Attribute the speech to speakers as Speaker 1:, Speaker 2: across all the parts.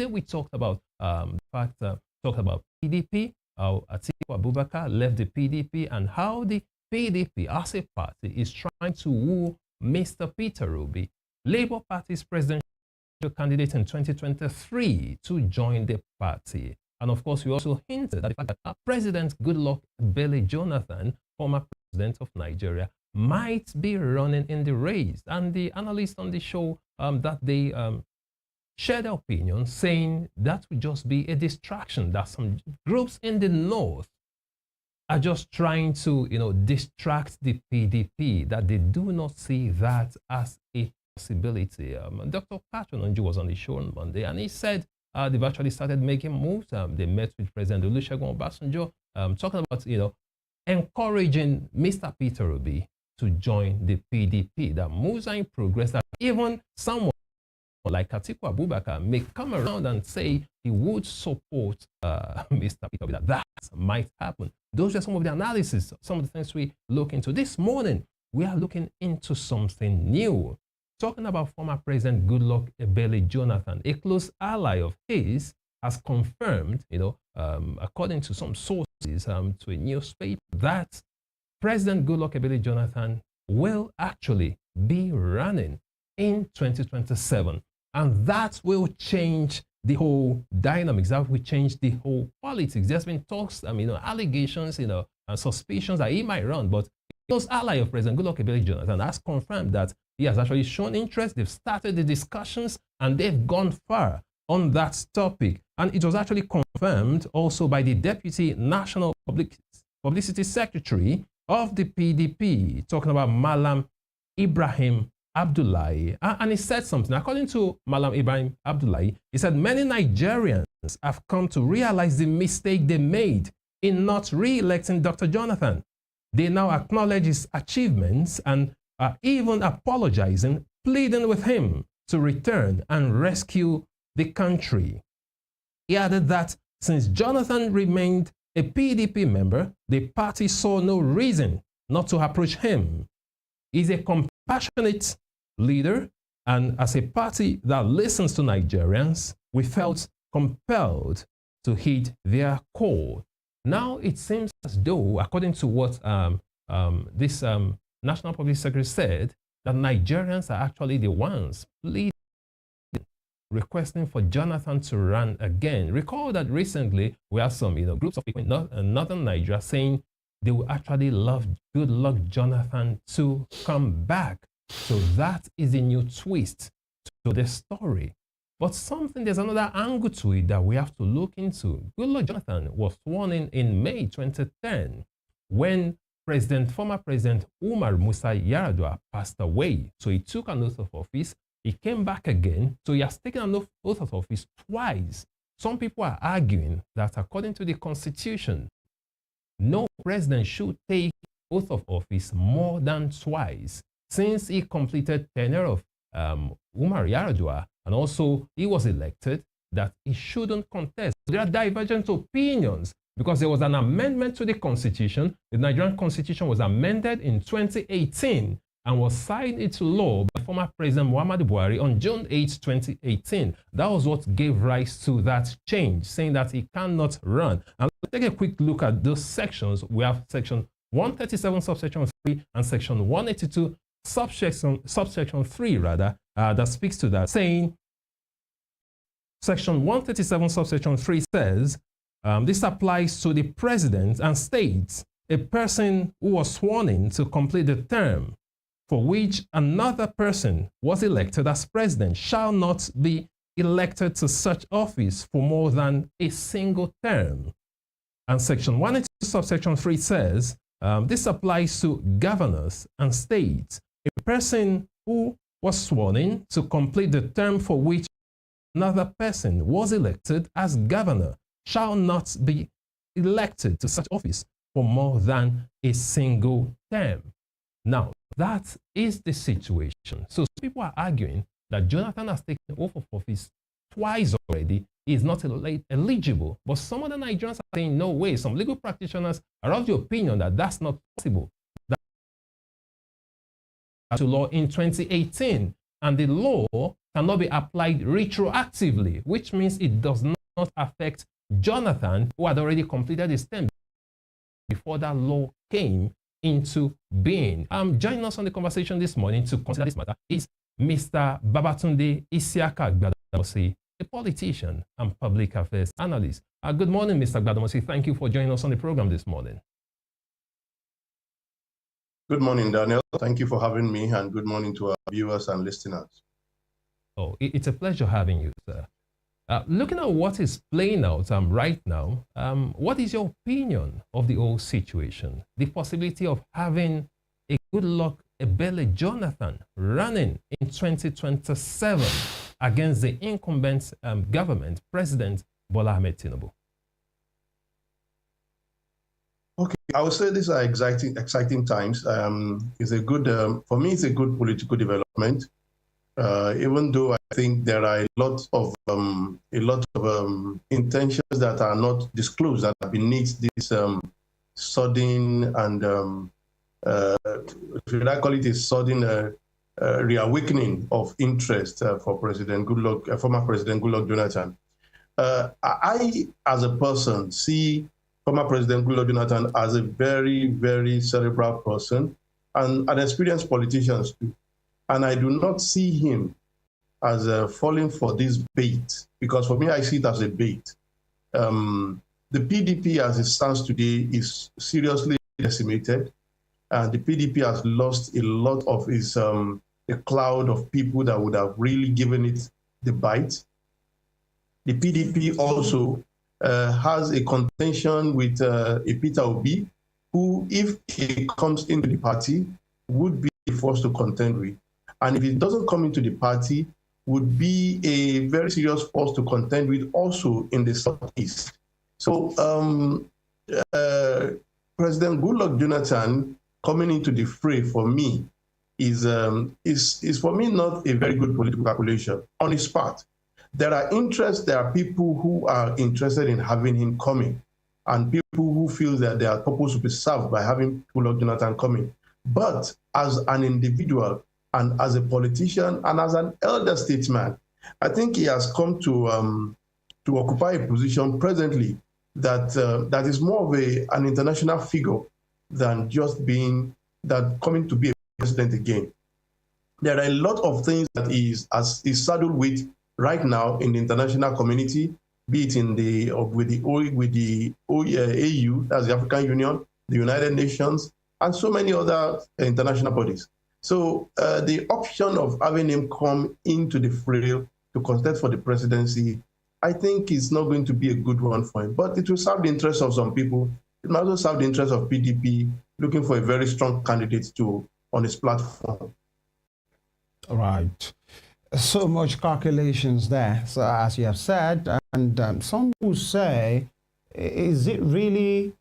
Speaker 1: we talked about talked about PDP, how Atiku Abubakar left the PDP, and how the PDP as a party is trying to woo Mr. Peter Obi, Labour Party's presidential candidate in 2023, to join the party. And of course, we also hinted at the fact that President Goodluck Jonathan, former president of Nigeria, might be running in the race. And the analysts on the show that they shared their opinion, saying that would just be a distraction, that some groups in the north are just trying to, distract the PDP, that they do not see that as a possibility. Dr. Patrononju was on the show on Monday, and he said they've actually started making moves. They met with President Olusegun Obasanjo, talking about, encouraging Mr. Peter Obi to join the PDP. That moves are in progress, that even someone like Atiku Abubakar may come around and say he would support Mr. Peter Obi, that might happen. Those are some of the analysis, some of the things we look into. This morning, we are looking into something new. Talking about former President Goodluck Jonathan, a close ally of his, has confirmed, according to some sources, to a newspaper, that President Goodluck Jonathan will actually be running in 2027. And that will change the whole dynamics. That will change the whole politics. There's been talks, allegations, and suspicions that he might run, but those ally of President Goodluck Jonathan has confirmed that he has actually shown interest. They've started the discussions and they've gone far on that topic. And it was actually confirmed also by the Deputy National Publicity Secretary of the PDP, talking about Malam Ibrahim Abdullahi. And he said something. According to Malam Ibrahim Abdullahi, he said many Nigerians have come to realize the mistake they made in not re-electing Dr. Jonathan. They now acknowledge his achievements and are even apologizing, pleading with him to return and rescue the country. He added that since Jonathan remained a PDP member, the party saw no reason not to approach him. He's a compassionate leader, and as a party that listens to Nigerians, we felt compelled to heed their call. Now it seems as though, according to what this National Public Secretary said, that Nigerians are actually the ones pleading, requesting for Jonathan to run again. Recall that recently we had some groups of people in northern Nigeria saying they would actually love Goodluck Jonathan to come back. So that is a new twist to the story. But there's another angle to it that we have to look into. Goodluck Jonathan was sworn in May 2010 when former President Umar Musa Yar'Adua passed away. So he took an oath of office. He came back again. So he has taken an oath of office twice. Some people are arguing that according to the Constitution, no president should take oath of office more than twice, since he completed tenure of Umar Yar'Adua and also he was elected, that he shouldn't contest. There are divergent opinions because there was an amendment to the Constitution. The Nigerian Constitution was amended in 2018 and was signed into law by former President Muhammadu Buhari on June 8, 2018. That was what gave rise to that change, saying that he cannot run. And let's take a quick look at those sections. We have section 137 subsection 3 and section 182 subsection 3 rather, that speaks to that, saying section 137 subsection 3 says this applies to the president and states a person who was sworn in to complete the term for which another person was elected as president shall not be elected to such office for more than a single term. And section 182 subsection 3 says this applies to governors and states. A person who was sworn in to complete the term for which another person was elected as governor shall not be elected to such office for more than a single term. Now, that is the situation. So people are arguing that Jonathan has taken oath of office twice already. He is not eligible. But some of the Nigerians are saying no way. Some legal practitioners are of the opinion that that's not possible. To law in 2018, and the law cannot be applied retroactively, which means it does not affect Jonathan, who had already completed his term before that law came into being. Joining us on the conversation this morning to consider this matter is Mr. Babatunde Isiaka Gbadamosi, a politician and public affairs analyst. Good morning, Mr. Gbadamosi. Thank you for joining us on the program this morning.
Speaker 2: Good morning, Daniel. Thank you for having me, and good morning to our viewers and listeners.
Speaker 1: Oh, it's a pleasure having you, sir. Looking at what is playing out right now, what is your opinion of the whole situation? The possibility of having a Goodluck Jonathan running in 2027 against the incumbent government, President Bola Ahmed Tinubu?
Speaker 2: Okay, I would say these are exciting times. It's a good, for me, it's a good political development. Even though I think there are a lot of intentions that are not disclosed that are beneath this sudden and should I call it a sudden reawakening of interest for President Goodluck, former President Goodluck Jonathan. I, as a person, see former President Goodluck Jonathan as a very, very cerebral person and an experienced politician too. And I do not see him as falling for this bait, because for me, I see it as a bait. The PDP, as it stands today, is seriously decimated. The PDP has lost a lot of its a cloud of people that would have really given it the bite. The PDP also has a contention with a Peter Obi, who, if he comes into the party, would be forced to contend with. And if it doesn't come into the party, would be a very serious force to contend with also in the Southeast. So President Goodluck Jonathan coming into the fray for me is for me not a very good political calculation on his part. There are interests, there are people who are interested in having him coming, and people who feel that their purpose will be served by having Goodluck Jonathan coming. But as an individual, and as a politician, and as an elder statesman, I think he has come to occupy a position presently that that is more of an international figure than just coming to be a president again. There are a lot of things that is saddled with right now in the international community, be it in with the AU, that's the African Union, the United Nations, and so many other international bodies. So the option of having him come into the fray to contest for the presidency, I think is not going to be a good one for him. But it will serve the interests of some people. It might also serve the interests of PDP, looking for a very strong candidate on his platform.
Speaker 3: Right. So much calculations there, so as you have said, and some will say, is it really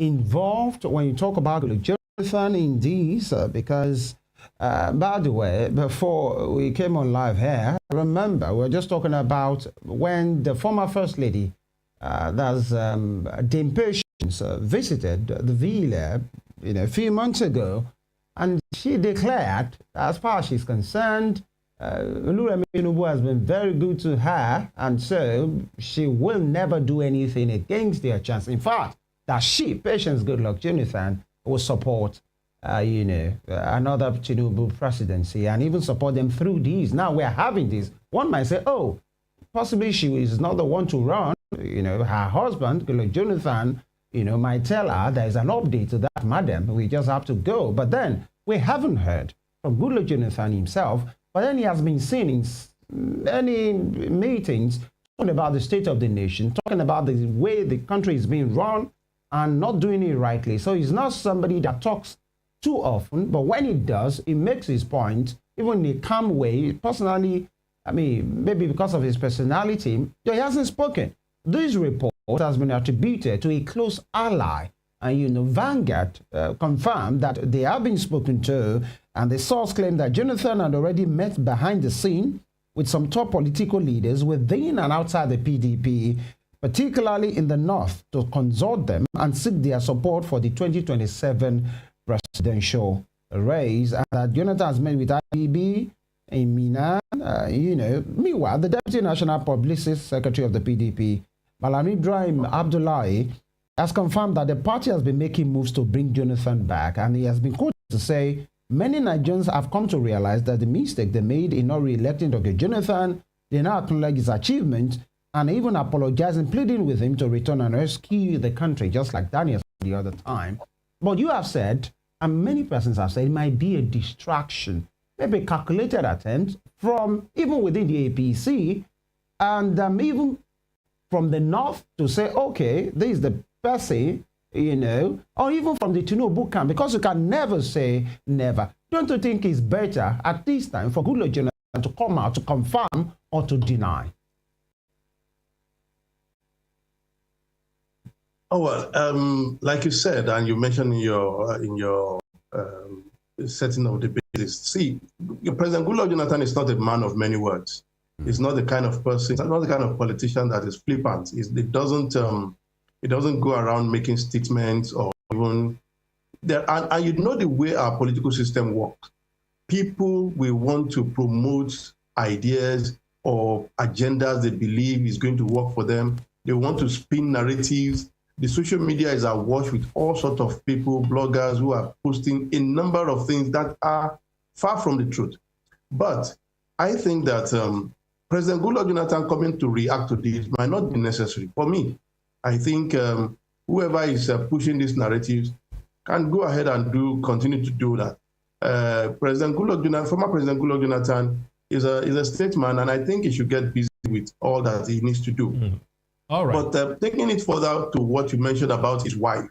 Speaker 3: involved when you talk about Jonathan in these? Because by the way, before we came on live here, remember, we were just talking about when the former First Lady, that's Dame Patience, visited the villa, a few months ago, and she declared, as far as she's concerned, Oluremi Tinubu has been very good to her, and so she will never do anything against their chance. In fact, that she, Patience Goodluck Jonathan, will support another Tinubu presidency and even support them through these. Now we're having this. One might say, oh, possibly she is not the one to run. Her husband, Goodluck Jonathan, might tell her there's an update to that, madam. We just have to go. But then we haven't heard from Goodluck Jonathan himself. But then he has been seen in many meetings talking about the state of the nation, talking about the way the country is being run and not doing it rightly. So he's not somebody that talks too often, but when he does, he makes his point, even in a calm way. Personally, I mean, maybe because of his personality, he hasn't spoken. This report has been attributed to a close ally, and Vanguard confirmed that they have been spoken to, and the source claimed that Jonathan had already met behind the scene with some top political leaders within and outside the PDP, particularly in the north, to consult them and seek their support for the 2027 presidential race. And that Jonathan has met with IBB, in Mina. Meanwhile, the Deputy National Publicity Secretary of the PDP, Malam Ibrahim Abdullahi, has confirmed that the party has been making moves to bring Jonathan back, and he has been quoted to say, many Nigerians have come to realize that the mistake they made in not re-electing Dr. Jonathan, they now acknowledge his achievement and even apologizing, pleading with him to return and rescue the country, just like Daniel said the other time. But you have said, and many persons have said, it might be a distraction, maybe a calculated attempt from even within the APC and even from the north to say, okay, this is the person, or even from the Tinubu camp, because you can never say never. Don't you think it's better at this time for Goodluck Jonathan to come out to confirm or to deny?
Speaker 2: Oh, well, like you said, and you mentioned in your setting of the basis. See, President Goodluck Jonathan is not a man of many words. He's not the kind of person, he's not the kind of politician that is flippant. It doesn't go around making statements or even there. And you know the way our political system works. People will want to promote ideas or agendas they believe is going to work for them. They want to spin narratives. The social media is awash with all sorts of people, bloggers who are posting a number of things that are far from the truth. But I think that President Goodluck Jonathan coming to react to this might not be necessary. For me, I think whoever is pushing these narratives can go ahead and continue to do that. Former President Goodluck Jonathan is a statesman, and I think he should get busy with all that he needs to do.
Speaker 1: Mm. All right.
Speaker 2: But taking it further to what you mentioned about his wife.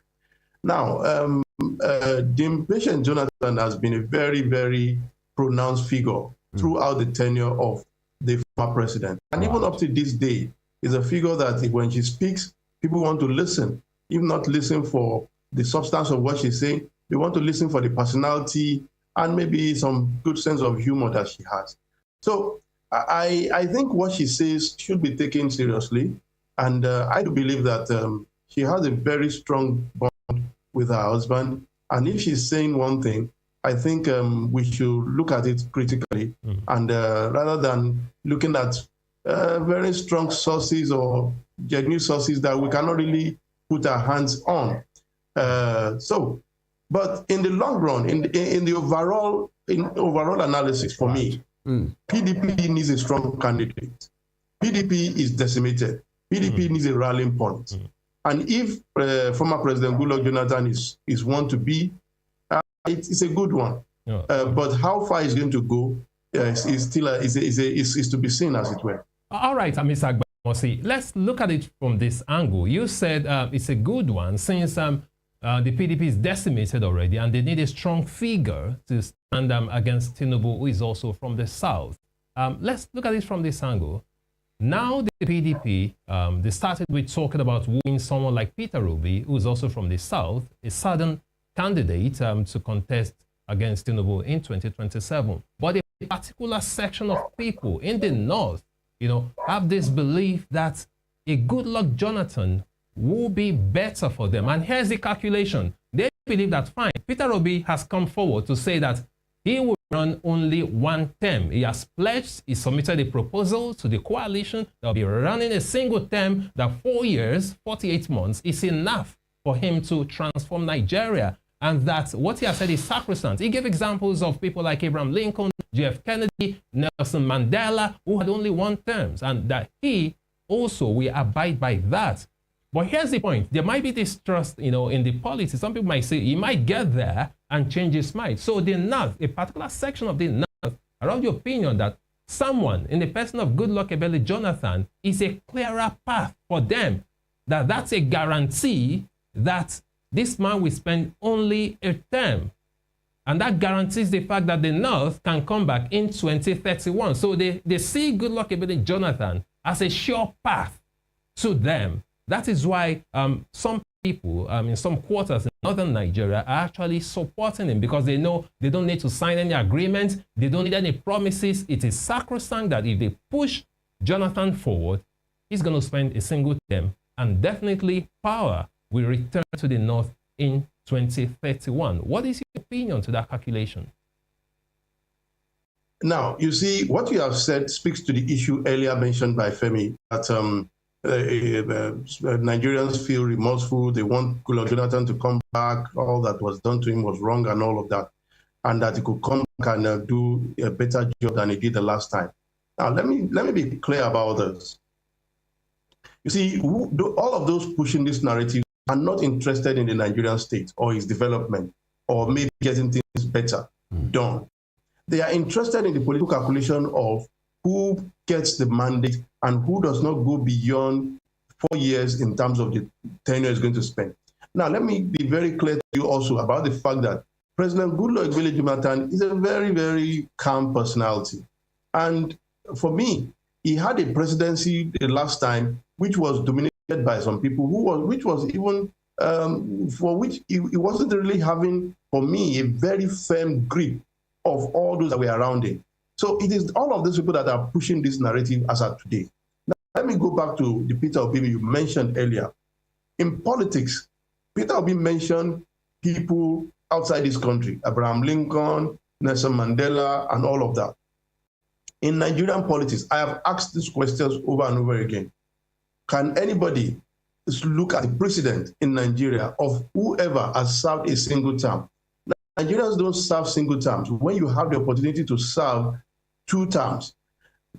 Speaker 2: Now, the impatient Jonathan has been a very, very pronounced figure throughout the tenure of the former president. And even up to this day, is a figure that when she speaks, people want to listen. If not listen for the substance of what she's saying, they want to listen for the personality and maybe some good sense of humor that she has. So I think what she says should be taken seriously. And I do believe that she has a very strong bond with her husband. And if she's saying one thing, I think we should look at it critically. And rather than looking at very strong sources or genuine sources that we cannot really put our hands on. But in the long run, in the overall analysis for me, PDP needs a strong candidate. PDP is decimated. PDP needs a rallying point. And if former President Goodluck Jonathan is one to be, it's a good one. But how far it's going to go is still is to be seen, as it were.
Speaker 1: All right, Mr. Agbamosi, let's look at it from this angle. You said it's a good one since the PDP is decimated already and they need a strong figure to stand against Tinubu, who is also from the south. Let's look at it from this angle. Now the PDP, they started with talking about wooing someone like Peter Obi, who is also from the south, a southern candidate to contest against Tinubu in 2027. But a particular section of people in the north, have this belief that a Goodluck Jonathan will be better for them. And here's the calculation. They believe that, fine, Peter Obi has come forward to say that he will run only one term. He has pledged, he submitted a proposal to the coalition that will be running a single term, that 4 years, 48 months is enough for him to transform Nigeria. And that what he has said is sacrosanct. He gave examples of people like Abraham Lincoln, J.F. Kennedy, Nelson Mandela, who had only one term, and that he also will abide by that. But here's the point. There might be distrust, in the politics. Some people might say he might get there and change his mind. So the North, a particular section of the North, are of the opinion that someone in the person of Goodluck Jonathan is a clearer path for them. That's a guarantee that this man will spend only a term. And that guarantees the fact that the North can come back in 2031. So they see Goodluck Jonathan as a sure path to them. That is why some people in some quarters in northern Nigeria are actually supporting him, because they know they don't need to sign any agreements. They don't need any promises. It is sacrosanct that if they push Jonathan forward, he's going to spend a single term, and definitely power will return to the North in 2031. What is your opinion to that calculation?
Speaker 2: Now, you see, what you have said speaks to the issue earlier mentioned by Femi, that Nigerians feel remorseful. They want Goodluck Jonathan to come back. All that was done to him was wrong and all of that, and that he could come back and do a better job than he did the last time. Now, let me be clear about this. You see, all of those pushing this narrative are not interested in the Nigerian state or its development or maybe getting things better done. They are interested in the political calculation of who gets the mandate and who does not go beyond 4 years in terms of the tenure is going to spend. Now, let me be very clear to you also about the fact that President Goodluck Jonathan is a very, very calm personality. And for me, he had a presidency the last time which was dominated by some people which was even for which he wasn't really having, for me, a very firm grip of all those that were around him. So it is all of these people that are pushing this narrative as of today. Now, let me go back to the Peter Obi you mentioned earlier. In politics, Peter Obi mentioned people outside this country, Abraham Lincoln, Nelson Mandela, and all of that. In Nigerian politics, I have asked these questions over and over again. Can anybody look at the precedent in Nigeria of whoever has served a single term? Nigerians don't serve single terms when you have the opportunity to serve 2 terms.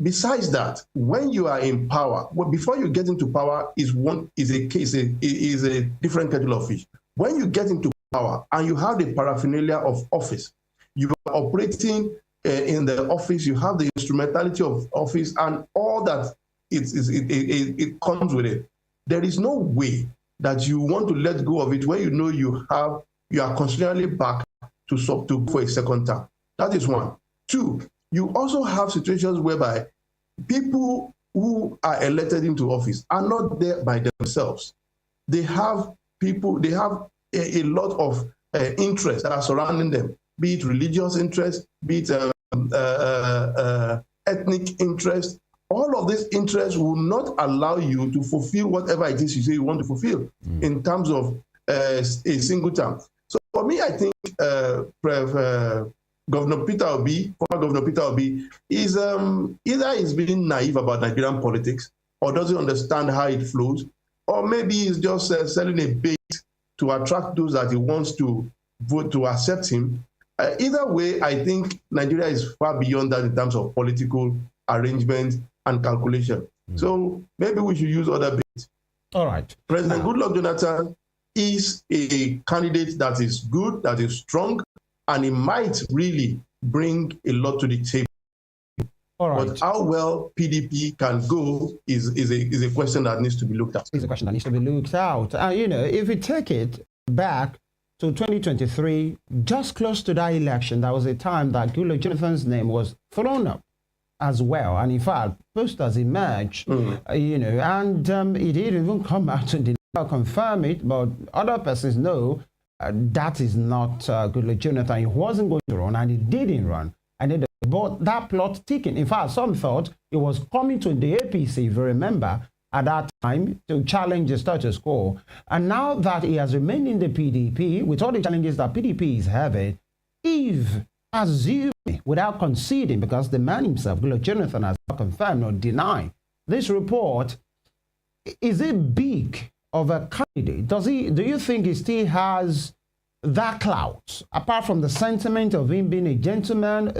Speaker 2: Besides that, when you are in power, well, before you get into power is a different kettle of fish. When you get into power and you have the paraphernalia of office, you are operating in the office, you have the instrumentality of office and all that it comes with it. There is no way that you want to let go of it when you know you are constantly back to go for a second term. That is 1. 2, you also have situations whereby people who are elected into office are not there by themselves. They have a lot of interests that are surrounding them, be it religious interests, be it ethnic interests. All of these interests will not allow you to fulfill whatever it is you say you want to fulfill in terms of a single term. So for me, I think Governor Peter Obi, former Governor Peter Obi, is either he's being naive about Nigerian politics or doesn't understand how it flows, or maybe he's just selling a bait to attract those that he wants to vote to accept him. Either way, I think Nigeria is far beyond that in terms of political arrangement and calculation. So maybe we should use other bits.
Speaker 3: All right.
Speaker 2: President Goodluck Jonathan is a candidate that is good, that is strong, and he might really bring a lot to the table.
Speaker 3: All right.
Speaker 2: But how well PDP can go is a question that needs to be looked at.
Speaker 3: It's a question that needs to be looked out. You know, if we take it back to 2023, just close to that election, there was a time that Goodluck Jonathan's name was thrown up as well. And in fact, posters emerged, you know, and it didn't even come out and did not confirm it, but other persons know that is not Goodluck Jonathan. He wasn't going to run, and he didn't run. And then but that plot thickened. In fact, some thought it was coming to the APC, if you remember, at that time to challenge the status quo. And now that he has remained in the PDP, with all the challenges that PDP is having, if, assuming, without conceding, because the man himself, Goodluck Jonathan, has not confirmed or denied this report, is it big of a candidate? Do you think he still has that clout, apart from the sentiment of him being a gentleman?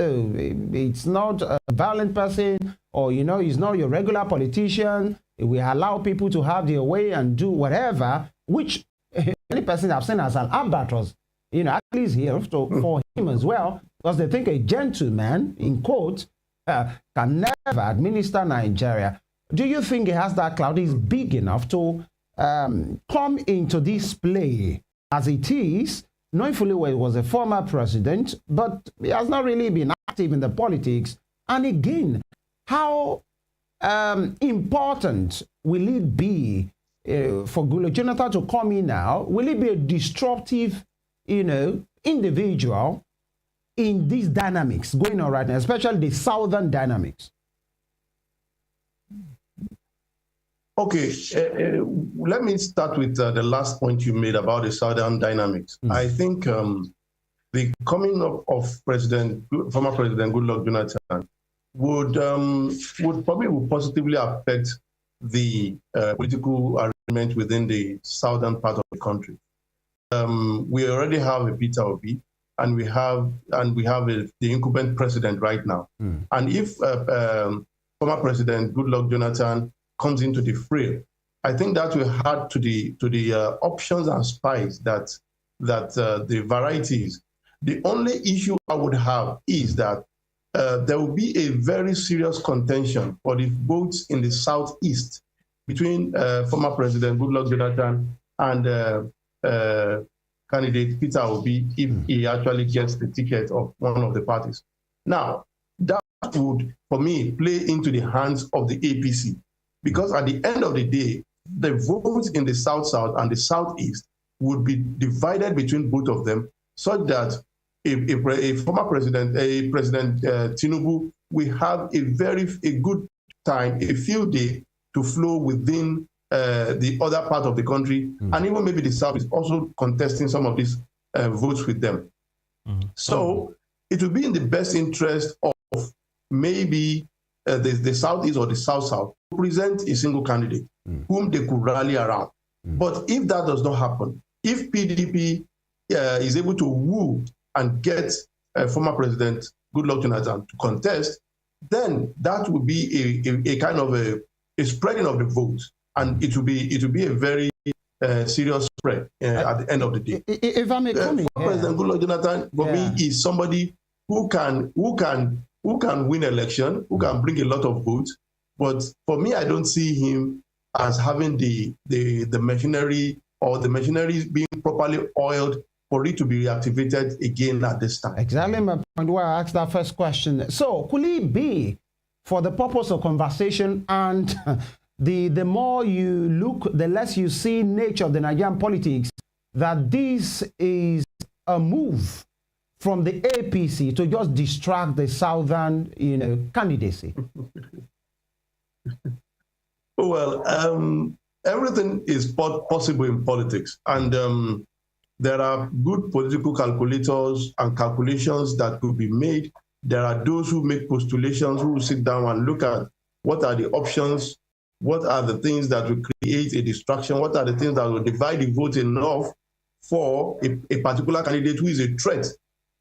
Speaker 3: It's not a violent person, or, you know, he's not your regular politician. We allow people to have their way and do whatever, which any person I've seen as an albatross, you know, actually is here for him as well, because they think a gentleman, in quotes, can never administer Nigeria. Do you think he has that clout? He's big enough to come into this play as it is, knowing fully well he was a former president, but he has not really been active in the politics. And again, how important will it be for Goodluck Jonathan to come in now? Will it be a disruptive, you know, individual in these dynamics going on right now, especially the southern dynamics?
Speaker 2: Okay, let me start with the last point you made about the southern dynamics. I think the coming up of former President Goodluck Jonathan would probably positively affect the political arrangement within the southern part of the country. We already have a Peter Obi, and we have the incumbent president right now. And if former President Goodluck Jonathan comes into the fray, I think that will add to the options and spice that the varieties. The only issue I would have is that there will be a very serious contention for the votes in the southeast between former President Goodluck Jonathan and candidate Peter Obi if he actually gets the ticket of one of the parties. Now, that would, for me, play into the hands of the APC, because at the end of the day, the votes in the South-South and the Southeast would be divided between both of them, such that a former president, President Tinubu, will have a good time, a field day to flow within the other part of the country, and even maybe the South is also contesting some of these votes with them. So it would be in the best interest of maybe the Southeast or the South-South to present a single candidate whom they could rally around. But if that does not happen, if PDP is able to woo and get former President Goodluck Jonathan to contest, then that would be a kind of a spreading of the votes, and it will be a very serious spread at the end of the day.
Speaker 3: If I may come in,
Speaker 2: President Goodluck Jonathan, for me, is somebody who can win election, who can bring a lot of votes. But for me, I don't see him as having the machinery, or the machinery being properly oiled for it to be reactivated again at this time.
Speaker 3: Exactly my point where I asked that first question. So could it be, for the purpose of conversation, and the more you look, the less you see nature of the Nigerian politics, that this is a move from the APC to just distract the southern, candidacy?
Speaker 2: Well, everything is possible in politics, and there are good political calculators and calculations that could be made. There are those who make postulations, who sit down and look at what are the options, what are the things that will create a distraction, what are the things that will divide the vote enough for a particular candidate who is a threat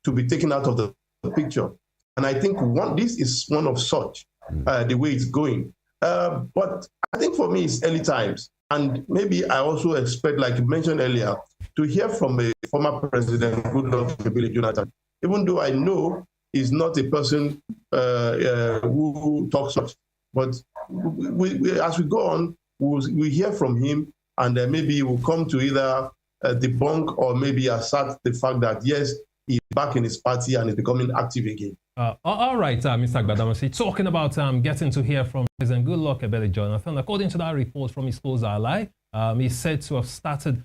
Speaker 2: to be taken out of the picture. And I think this is one of such, the way it's going. But I think for me, it's early times. And maybe I also expect, like you mentioned earlier, to hear from a former President Goodluck Jonathan, even though I know he's not a person who talks much. But as we go on, we hear from him, and maybe we'll come to either debunk or maybe assert the fact that, yes, he's back in his party and is becoming active again.
Speaker 1: All right, Mr. Gbadamosi, talking about getting to hear from President Goodluck Jonathan, according to that report from his close ally, he's said to have started,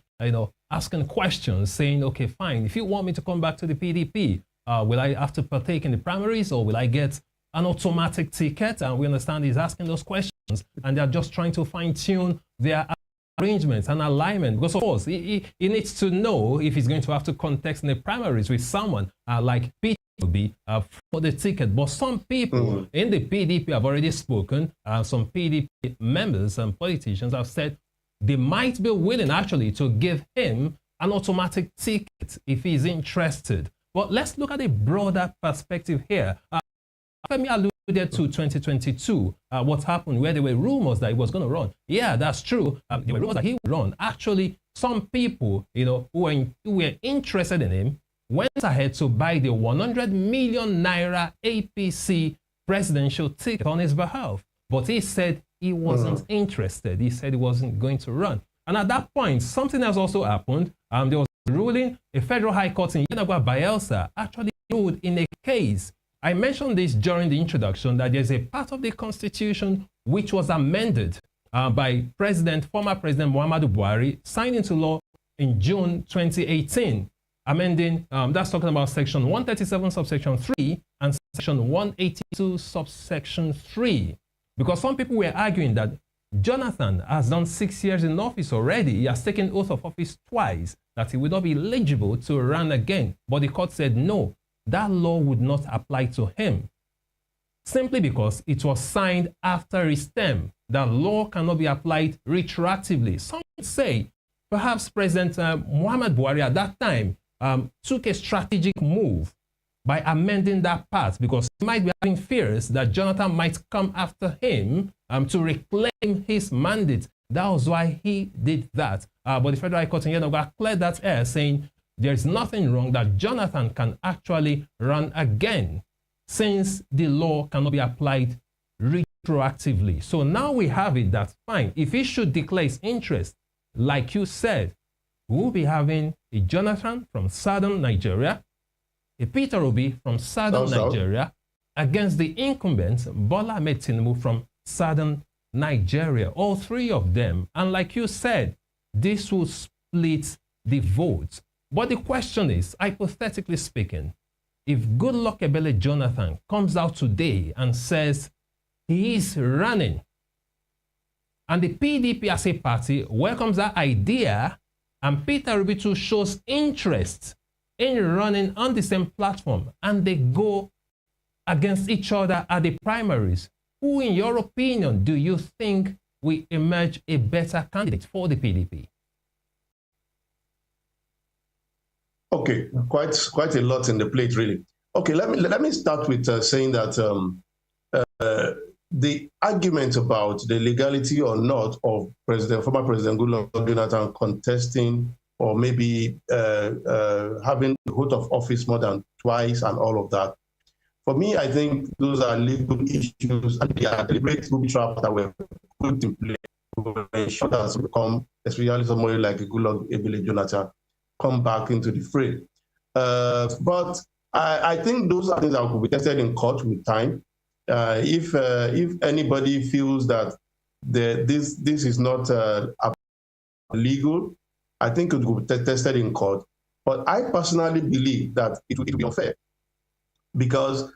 Speaker 1: asking questions, saying, okay, fine, if you want me to come back to the PDP, will I have to partake in the primaries, or will I get an automatic ticket? And we understand he's asking those questions, and they're just trying to fine-tune their arrangements and alignment, because of course he needs to know if he's going to have to contest in the primaries with someone like Peter Obi for the ticket. But some people in the PDP have already spoken. Some PDP members and politicians have said they might be willing actually to give him an automatic ticket if he's interested. But let's look at a broader perspective here. Femi alluded to 2022, what happened where there were rumors that he was going to run. Yeah, that's true. There were rumors that he would run. Actually, some people, who were interested in him went ahead to buy the 100 million naira APC presidential ticket on his behalf. But he said he wasn't interested. He said he wasn't going to run. And at that point, something else also happened. There was a ruling. A federal high court in Yenagoa, Bayelsa actually ruled in a case. I mentioned this during the introduction, that there's a part of the Constitution which was amended by former President Muhammadu Buhari, signed into law in June 2018, amending, that's talking about Section 137, subsection 3, and Section 182, subsection 3. Because some people were arguing that Jonathan has done 6 years in office already. He has taken oath of office twice. that he would not be eligible to run again. But the court said no, that law would not apply to him, simply because it was signed after his term. That law cannot be applied retroactively. Some say perhaps President Muhammad Buhari at that time took a strategic move by amending that part, because he might be having fears that Jonathan might come after him to reclaim his mandate. That was why he did that. But the Federal High Court in Yenagoa cleared that air, saying there is nothing wrong, that Jonathan can actually run again, since the law cannot be applied retroactively. So now we have it, that's fine. If he should declare his interest, like you said, we'll be having a Jonathan from southern Nigeria, a Peter Obi from southern Nigeria, against the incumbent Bola Ahmed Tinubu from southern Nigeria. All three of them. And like you said, this will split the votes. But the question is, hypothetically speaking, if Goodluck Jonathan comes out today and says he is running, and the PDP as a party welcomes that idea, and Peter Obi too shows interest in running on the same platform, and they go against each other at the primaries, who, in your opinion, do you think will emerge a better candidate for the PDP?
Speaker 2: Okay, quite a lot in the plate, really. Okay, let me start with saying that the argument about the legality or not of former President Goodluck Jonathan contesting or maybe having the oath of office more than twice and all of that, for me, I think those are legal issues, and they are deliberate booby traps that were put in place to ensure that has become, especially somebody like Goodluck Jonathan, come back into the fray. But I think those are things that will be tested in court with time. If anybody feels that this is not legal, I think it will be tested in court. But I personally believe that it will be unfair, because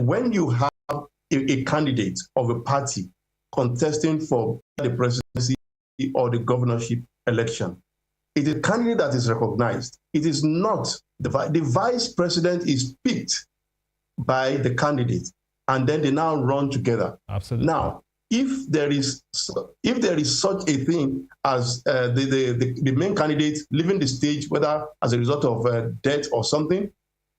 Speaker 2: when you have a candidate of a party contesting for the presidency or the governorship election, it is a candidate that is recognized. It is not the vice president is picked by the candidate, and then they now run together.
Speaker 1: Absolutely.
Speaker 2: Now, if there is such a thing as the main candidate leaving the stage, whether as a result of death or something,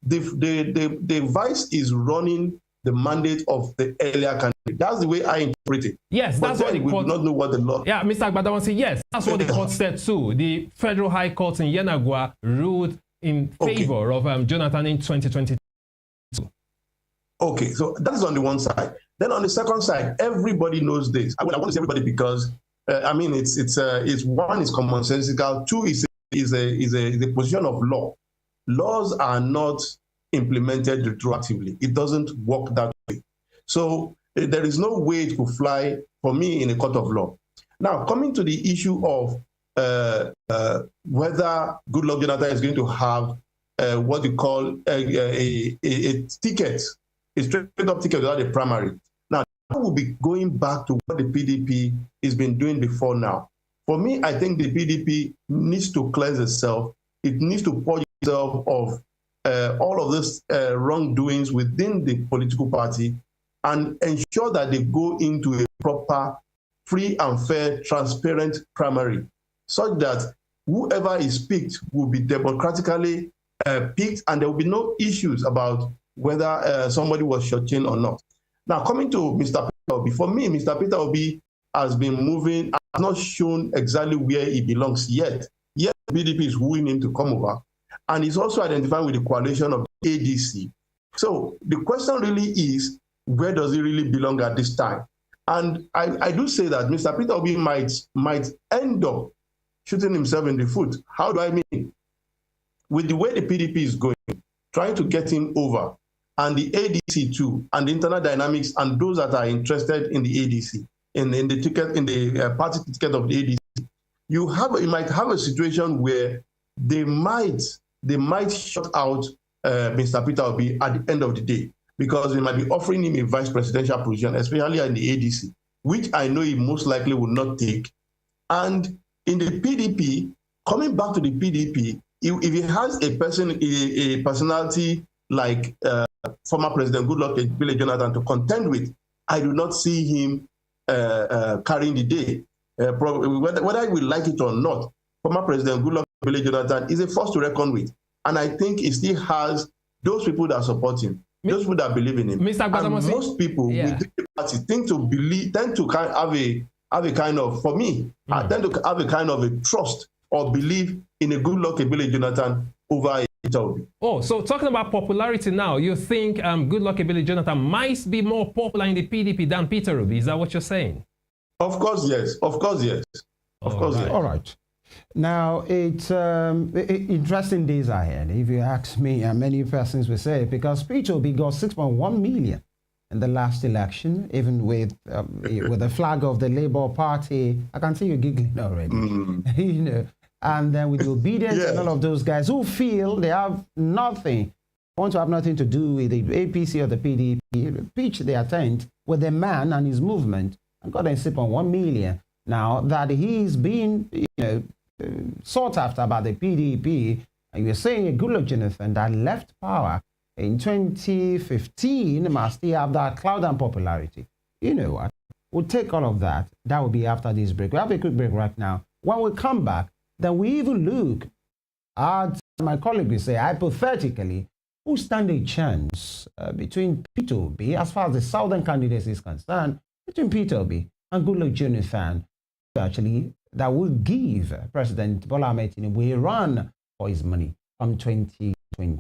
Speaker 2: the vice is running the mandate of the earlier candidate. That's the way I interpret it.
Speaker 1: Yes, that's what the court...
Speaker 2: We do not know what the law...
Speaker 1: Yeah, Mr. Agbadawan said, yes, that's what the court said too. The Federal High Court in Yenagoa ruled in favor of Jonathan in 2022.
Speaker 2: Okay, so that is on the one side. Then on the second side, everybody knows this. I want to say everybody because, I mean, it's one is commonsensical, two is a position of law. Laws are not implemented retroactively. It doesn't work that way. So there is no way it could fly for me in a court of law. Now, coming to the issue of whether Goodluck Jonathan is going to have what you call a ticket, a straight-up ticket without a primary. Now, that will be going back to what the PDP has been doing before now. For me, I think the PDP needs to cleanse itself. It needs to purge itself of all of this wrongdoings within the political party and ensure that they go into a proper, free and fair, transparent primary, such that whoever is picked will be democratically picked, and there will be no issues about whether somebody was shortchanged or not. Now, coming to Mr. Peter Obi, for me, Mr. Peter Obi has been moving, has not shown exactly where he belongs yet. Yet, the PDP is wooing him to come over. And he's also identified with the coalition of the ADC. So the question really is, where does he really belong at this time? And I do say that Mr. Peter Obi might end up shooting himself in the foot. How do I mean? With the way the PDP is going, trying to get him over, and the ADC too, and the internal dynamics, and those that are interested in the ADC, in the ticket, in the party ticket of the ADC, you might have a situation where they might shut out Mr. Peter Obi at the end of the day, because they might be offering him a vice presidential position, especially in the ADC, which I know he most likely will not take. And in the PDP, coming back to the PDP, if he has a personality like former President Goodluck Jonathan to contend with, I do not see him carrying the day. Whether we like it or not, former President Goodluck Jonathan is a force to reckon with. And I think he still has those people that support him, those people that believe in him.
Speaker 1: Mr.
Speaker 2: And most people within the party tend to have a kind of, for me, I tend to have a kind of a trust or belief in a Goodluck Jonathan over Peter Obi.
Speaker 1: Oh, so talking about popularity now, you think Goodluck Jonathan might be more popular in the PDP than Peter Obi? Is that what you're saying?
Speaker 2: Of course, yes. Of course, yes. Of course, yes.
Speaker 3: All right. Now, it's interesting days ahead, if you ask me, and many persons will say, because Peter Obi got 6.1 million in the last election, even with the flag of the Labour Party. I can see you giggling already. You know, and then with the obedience and all of those guys who feel they have nothing, want to have nothing to do with the APC or the PDP, pitch their tent with the man and his movement, and got a 6.1 million. Now that he's been, sought after by the PDP, and you're saying Goodluck Jonathan that left power in 2015 must still have that cloud and popularity. You know what? We'll take all of that. That will be after this break. We'll have a quick break right now. When we come back, then we even look at, my colleague will say, hypothetically, who stand a chance between Peter Obi, as far as the southern candidates is concerned, between Peter Obi and Goodluck Jonathan, actually, that will give President Bola Ahmed Tinubu a run for his money from 2020.